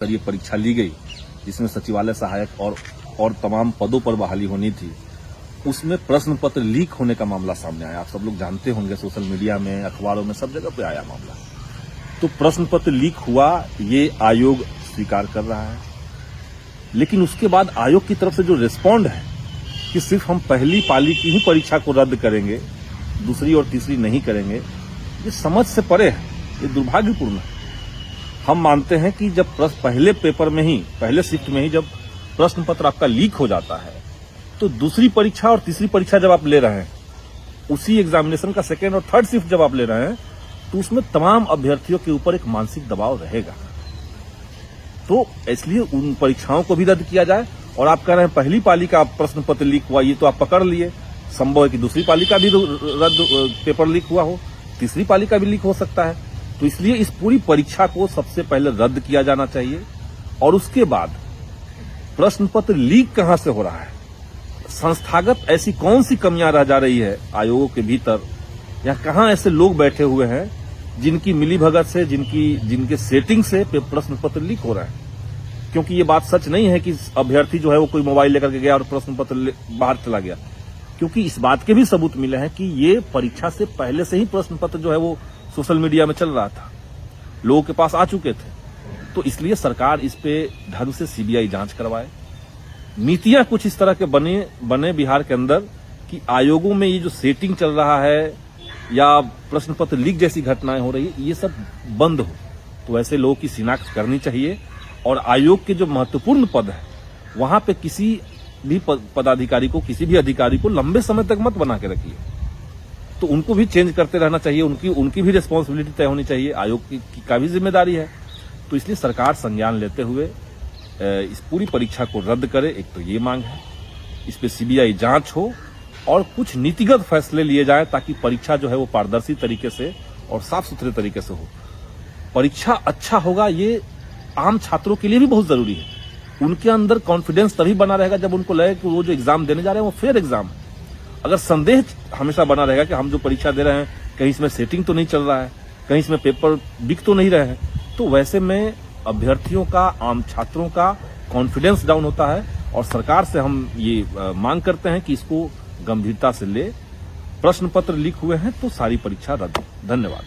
ये परीक्षा ली गई जिसमें सचिवालय सहायक और तमाम पदों पर बहाली होनी थी, उसमें प्रश्न पत्र लीक होने का मामला सामने आया। आप सब लोग जानते होंगे, सोशल मीडिया में, अखबारों में, सब जगह पे आया मामला। तो प्रश्न पत्र लीक हुआ, ये आयोग स्वीकार कर रहा है, लेकिन उसके बाद आयोग की तरफ से जो रिस्पॉन्ड है कि सिर्फ हम पहली पाली की ही परीक्षा को रद्द करेंगे, दूसरी और तीसरी नहीं करेंगे, ये समझ से परे है, ये दुर्भाग्यपूर्ण है। हम मानते हैं कि जब पहले पेपर में ही, पहले शिफ्ट में ही जब प्रश्न पत्र आपका लीक हो जाता है, तो दूसरी परीक्षा और तीसरी परीक्षा जब आप ले रहे हैं, उसी एग्जामिनेशन का सेकेंड और थर्ड शिफ्ट जब आप ले रहे हैं, तो उसमें तमाम अभ्यर्थियों के ऊपर एक मानसिक दबाव रहेगा। तो इसलिए उन परीक्षाओं को भी रद्द किया जाए। और आप कह रहे हैं पहली पाली का प्रश्न पत्र लीक हुआ, ये तो आप पकड़ लिए, संभव है कि दूसरी पाली का भी रद्द पेपर लीक हुआ हो, तीसरी पाली का भी लीक हो सकता है। तो इसलिए इस पूरी परीक्षा को सबसे पहले रद्द किया जाना चाहिए। और उसके बाद प्रश्न पत्र लीक कहां से हो रहा है, संस्थागत ऐसी कौन सी कमियां रह जा रही है आयोगों के भीतर, या कहां ऐसे लोग बैठे हुए हैं जिनकी मिलीभगत से, जिनके सेटिंग से प्रश्न पत्र लीक हो रहा है। क्योंकि ये बात सच नहीं है कि अभ्यर्थी जो है वो कोई मोबाइल लेकर के गया और प्रश्न पत्र बाहर चला गया, क्योंकि इस बात के भी सबूत मिले हैं कि ये परीक्षा से पहले से ही प्रश्न पत्र जो है वो सोशल मीडिया में चल रहा था, लोगों के पास आ चुके थे। तो इसलिए सरकार इस पे ढंग से सीबीआई जांच करवाए। नीतियां कुछ इस तरह के बने बिहार के अंदर कि आयोगों में ये जो सेटिंग चल रहा है या प्रश्न पत्र लीक जैसी घटनाएं हो रही है, ये सब बंद हो। तो ऐसे लोगों की शिनाख्त करनी चाहिए। और आयोग के जो महत्वपूर्ण पद है, वहां पे किसी भी पदाधिकारी को, किसी भी अधिकारी को लंबे समय तक मत बना के रखिए। तो उनको भी चेंज करते रहना चाहिए, उनकी भी रिस्पॉन्सिबिलिटी तय होनी चाहिए, आयोग की भी जिम्मेदारी है। तो इसलिए सरकार संज्ञान लेते हुए इस पूरी परीक्षा को रद्द करे, एक तो ये मांग है। इस पे सीबीआई जांच हो और कुछ नीतिगत फैसले लिए जाएं ताकि परीक्षा जो है वो पारदर्शी तरीके से और साफ सुथरे तरीके से हो। परीक्षा अच्छा होगा, ये आम छात्रों के लिए भी बहुत जरूरी है। उनके अंदर कॉन्फिडेंस तभी बना रहेगा जब उनको लगे कि वो जो एग्जाम देने जा रहे हैं वो फेयर एग्जाम है। अगर संदेह हमेशा बना रहेगा कि हम जो परीक्षा दे रहे हैं कहीं इसमें सेटिंग तो नहीं चल रहा है, कहीं इसमें पेपर बिक तो नहीं रहे हैं, तो वैसे में अभ्यर्थियों का, आम छात्रों का कॉन्फिडेंस डाउन होता है। और सरकार से हम ये मांग करते हैं कि इसको गंभीरता से ले। प्रश्न पत्र लीक हुए हैं तो सारी परीक्षा रद्द। धन्यवाद।